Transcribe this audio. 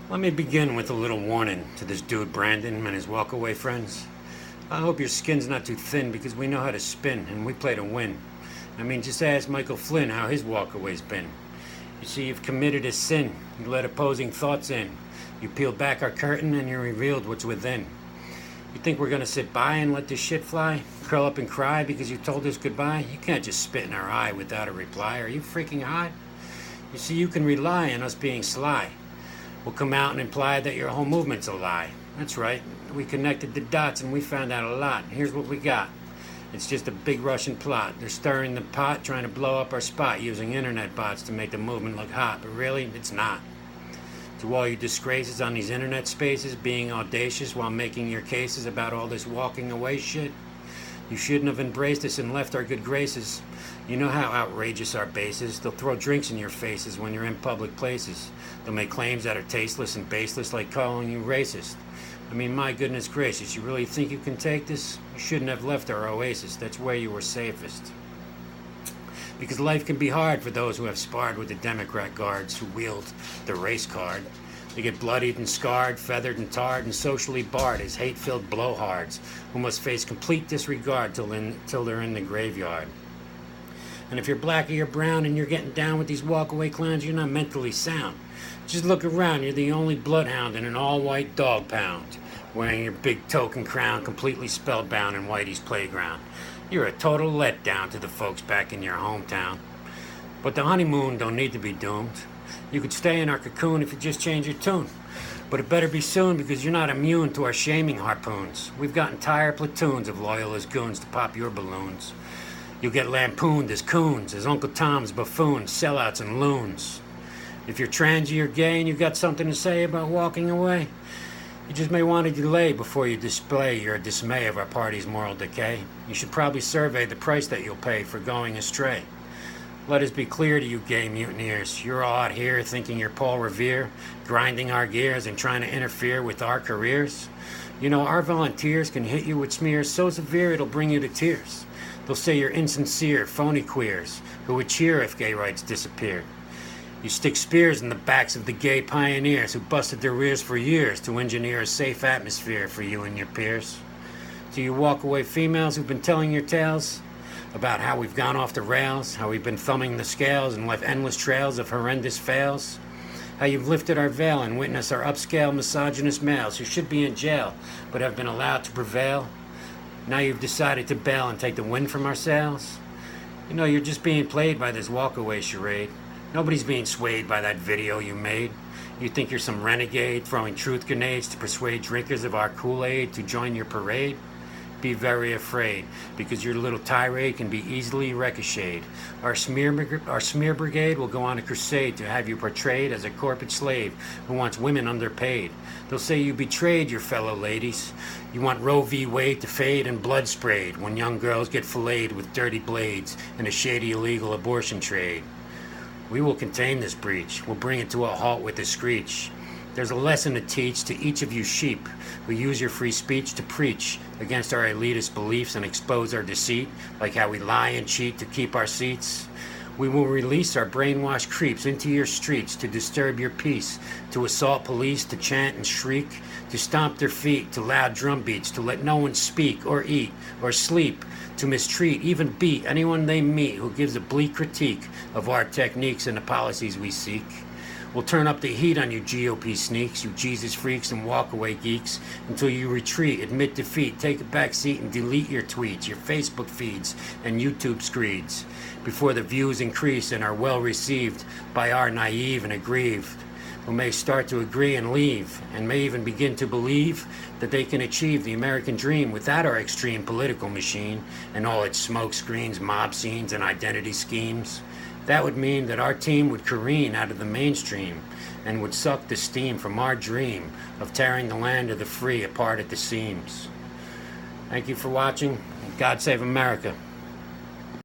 Let me begin with a little warning to this dude Brandon and his walkaway friends. I hope your skin's not too thin because we know how to spin and we play to win. I mean, just ask Michael Flynn how his walkaway's been. You see, you've committed a sin. You let opposing thoughts in. You peeled back our curtain and you revealed what's within. You think we're gonna sit by and let this shit fly? Curl up and cry because you told us goodbye? You can't just spit in our eye without a reply. Are you freaking high? You see, you can rely on us being sly. We'll come out and imply that your whole movement's a lie. That's right. We connected the dots and we found out a lot. Here's what we got. It's just a big Russian plot. They're stirring the pot, trying to blow up our spot using internet bots to make the movement look hot. But really, it's not. To all you disgraces on these internet spaces, being audacious while making your cases about all this walking away shit, you shouldn't have embraced us and left our good graces. You know how outrageous our base is. They'll throw drinks in your faces when you're in public places. They'll make claims that are tasteless and baseless, like calling you racist. I mean, my goodness gracious, you really think you can take this? You shouldn't have left our oasis. That's where you were safest. Because life can be hard for those who have sparred with the Democrat guards who wield the race card. They get bloodied and scarred, feathered and tarred, and socially barred as hate-filled blowhards who must face complete disregard till they're in the graveyard. And if you're black or you're brown and you're getting down with these walkaway clowns, you're not mentally sound. Just look around. You're the only bloodhound in an all-white dog pound, wearing your big token crown, completely spellbound in Whitey's playground. You're a total letdown to the folks back in your hometown. But the honeymoon don't need to be doomed. You could stay in our cocoon if you just change your tune. But it better be soon because you're not immune to our shaming harpoons. We've got entire platoons of loyal as goons to pop your balloons. You'll get lampooned as coons, as Uncle Tom's buffoons, sellouts and loons. If you're transy or gay and you've got something to say about walking away, you just may want to delay before you display your dismay of our party's moral decay. You should probably survey the price that you'll pay for going astray. Let us be clear to you gay mutineers. You're all out here thinking you're Paul Revere, grinding our gears and trying to interfere with our careers. You know, our volunteers can hit you with smears so severe it'll bring you to tears. They'll say you're insincere, phony queers who would cheer if gay rights disappeared. You stick spears in the backs of the gay pioneers who busted their rears for years to engineer a safe atmosphere for you and your peers. To you walkaway females who've been telling your tales about how we've gone off the rails, how we've been thumbing the scales and left endless trails of horrendous fails, how you've lifted our veil and witnessed our upscale misogynist males who should be in jail but have been allowed to prevail. Now you've decided to bail and take the wind from our sails. You know, you're just being played by this walkaway charade. Nobody's being swayed by that video you made. You think you're some renegade throwing truth grenades to persuade drinkers of our Kool-Aid to join your parade? Be very afraid, because your little tirade can be easily ricocheted. Our smear brigade will go on a crusade to have you portrayed as a corporate slave who wants women underpaid. They'll say you betrayed your fellow ladies. You want Roe v. Wade to fade and blood sprayed when young girls get filleted with dirty blades in a shady illegal abortion trade. We will contain this breach. We'll bring it to a halt with a screech. There's a lesson to teach to each of you sheep who use your free speech to preach against our elitist beliefs and expose our deceit, like how we lie and cheat to keep our seats. We will release our brainwashed creeps into your streets to disturb your peace, to assault police, to chant and shriek, to stomp their feet, to loud drum beats, to let no one speak or eat or sleep, to mistreat, even beat anyone they meet who gives a bleak critique of our techniques and the policies we seek. We'll turn up the heat on you GOP sneaks, you Jesus freaks and walkaway geeks, until you retreat, admit defeat, take a back seat and delete your tweets, your Facebook feeds, and YouTube screeds, before the views increase and are well received by our naive and aggrieved, who may start to agree and leave, and may even begin to believe that they can achieve the American dream without our extreme political machine and all its smoke screens, mob scenes, and identity schemes. That would mean that our team would careen out of the mainstream and would suck the steam from our dream of tearing the land of the free apart at the seams. Thank you for watching. God save America.